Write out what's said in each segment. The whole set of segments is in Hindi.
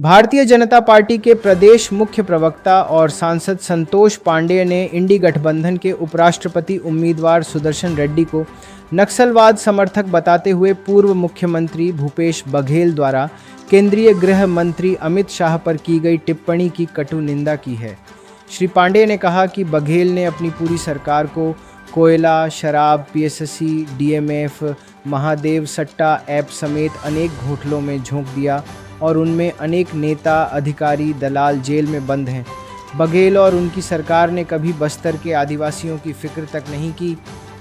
भारतीय जनता पार्टी के प्रदेश मुख्य प्रवक्ता और सांसद संतोष पांडेय ने इंडी गठबंधन के उपराष्ट्रपति उम्मीदवार सुदर्शन रेड्डी को नक्सलवाद समर्थक बताते हुए पूर्व मुख्यमंत्री भूपेश बघेल द्वारा केंद्रीय गृह मंत्री अमित शाह पर की गई टिप्पणी की कटु निंदा की है। श्री पांडेय ने कहा कि बघेल ने अपनी पूरी सरकार को कोयला, शराब, पीएससी, डीएमएफ, महादेव सट्टा ऐप समेत अनेक घोटालों में झोंक दिया और उनमें अनेक नेता, अधिकारी, दलाल जेल में बंद हैं। बघेल और उनकी सरकार ने कभी बस्तर के आदिवासियों की फिक्र तक नहीं की।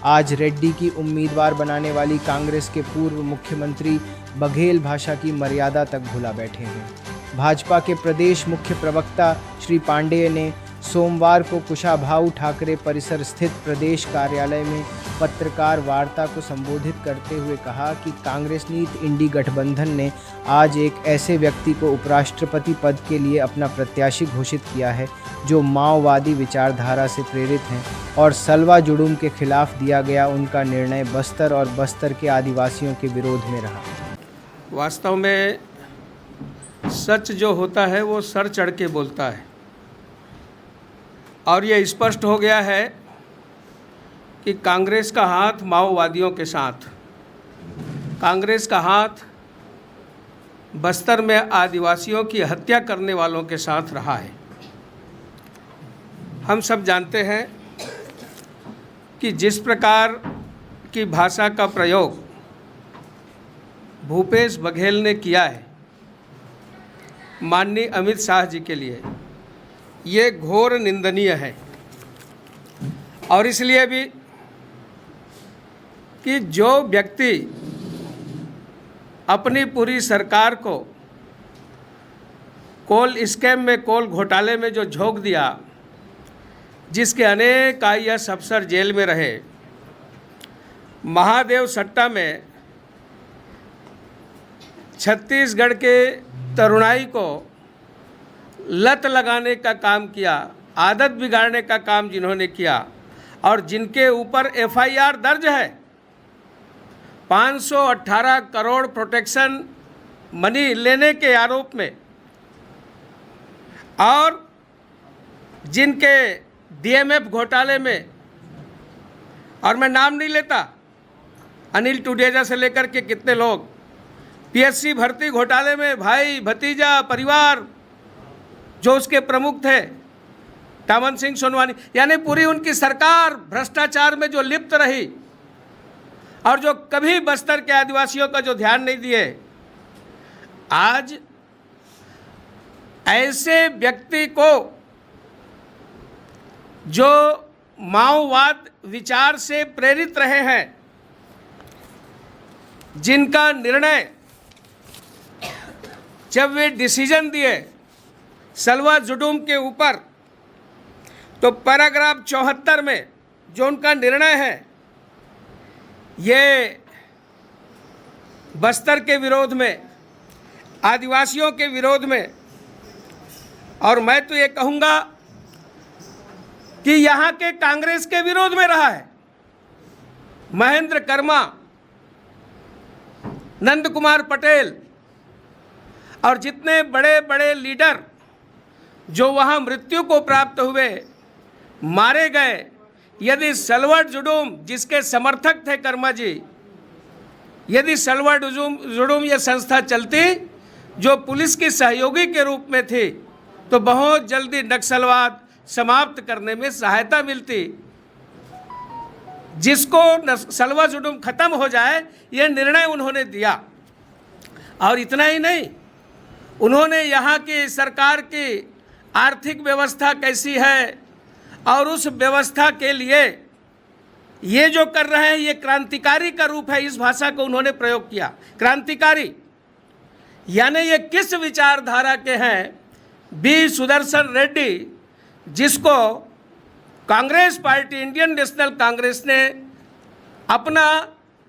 आज रेड्डी की उम्मीदवार बनाने वाली कांग्रेस के पूर्व मुख्यमंत्री बघेल भाषा की मर्यादा तक भुला बैठे हैं। भाजपा के प्रदेश मुख्य प्रवक्ता श्री पांडेय ने सोमवार को कुशाभाऊ ठाकरे परिसर स्थित प्रदेश कार्यालय में पत्रकार वार्ता को संबोधित करते हुए कहा कि कांग्रेस नीति इंडी गठबंधन ने आज एक ऐसे व्यक्ति को उपराष्ट्रपति पद के लिए अपना प्रत्याशी घोषित किया है जो माओवादी विचारधारा से प्रेरित हैं और सलवा जुडूम के खिलाफ दिया गया उनका निर्णय बस्तर और बस्तर के आदिवासियों के विरोध में रहा। वास्तव में सच जो होता है वो सर चढ़ के बोलता है और ये स्पष्ट हो गया है कि कांग्रेस का हाथ माओवादियों के साथ, कांग्रेस का हाथ बस्तर में आदिवासियों की हत्या करने वालों के साथ रहा है। हम सब जानते हैं कि जिस प्रकार की भाषा का प्रयोग भूपेश बघेल ने किया है माननीय अमित शाह जी के लिए, ये घोर निंदनीय है। और इसलिए भी कि जो व्यक्ति अपनी पूरी सरकार को कोल स्कैम में, कोल घोटाले में जो झोंक दिया, जिसके अनेक आईएएस अफसर जेल में रहे, महादेव सट्टा में छत्तीसगढ़ के तरुणाई को लत लगाने का काम किया, आदत बिगाड़ने का काम जिन्होंने किया और जिनके ऊपर एफआईआर दर्ज है 518 करोड़ प्रोटेक्शन मनी लेने के आरोप में, और जिनके डीएमएफ घोटाले में, और मैं नाम नहीं लेता, अनिल टुडेजा से लेकर के कितने लोग, पीएससी भर्ती घोटाले में भाई, भतीजा, परिवार जो उसके प्रमुख थे, टामन सिंह सोनवानी, यानी पूरी उनकी सरकार भ्रष्टाचार में जो लिप्त रही और जो कभी बस्तर के आदिवासियों का जो ध्यान नहीं दिए, आज ऐसे व्यक्ति को जो माओवाद विचार से प्रेरित रहे हैं, जिनका निर्णय जब वे डिसीजन दिए सलवा जुडूम के ऊपर, तो पैराग्राफ 74 में जो उनका निर्णय है, ये बस्तर के विरोध में, आदिवासियों के विरोध में, और मैं तो ये कहूँगा कि यहाँ के कांग्रेस के विरोध में रहा है। महेंद्र कर्मा, नंद कुमार पटेल और जितने बड़े बड़े लीडर जो वहाँ मृत्यु को प्राप्त हुए, मारे गए, यदि सलवा जुडूम जिसके समर्थक थे कर्मा जी, यदि सलवा जुडूम ये संस्था चलती जो पुलिस की सहयोगी के रूप में थी, तो बहुत जल्दी नक्सलवाद समाप्त करने में सहायता मिलती। जिसको सलवा जुडूम खत्म हो जाए, ये निर्णय उन्होंने दिया। और इतना ही नहीं, उन्होंने यहाँ की सरकार की आर्थिक व्यवस्था कैसी है और उस व्यवस्था के लिए ये जो कर रहे हैं, ये क्रांतिकारी का रूप है। इस भाषा को उन्होंने प्रयोग किया, क्रांतिकारी, यानी ये किस विचारधारा के हैं? बी सुदर्शन रेड्डी, जिसको Congress party, Indian national Congress ने अपना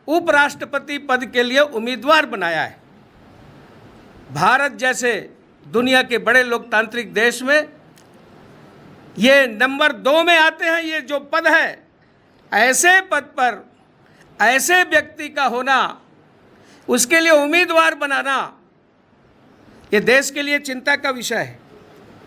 उपराष्ट्रपति पद के लिए उम्मीदवार बनाया है। भारत जैसे दुनिया के बड़े लोकतांत्रिक देश में ये नंबर 2 में आते हैं। ये जो पद है, ऐसे पद पर ऐसे व्यक्ति का होना, उसके लिए उम्मीदवार बनाना, ये देश के लिए चिंता का विषय है।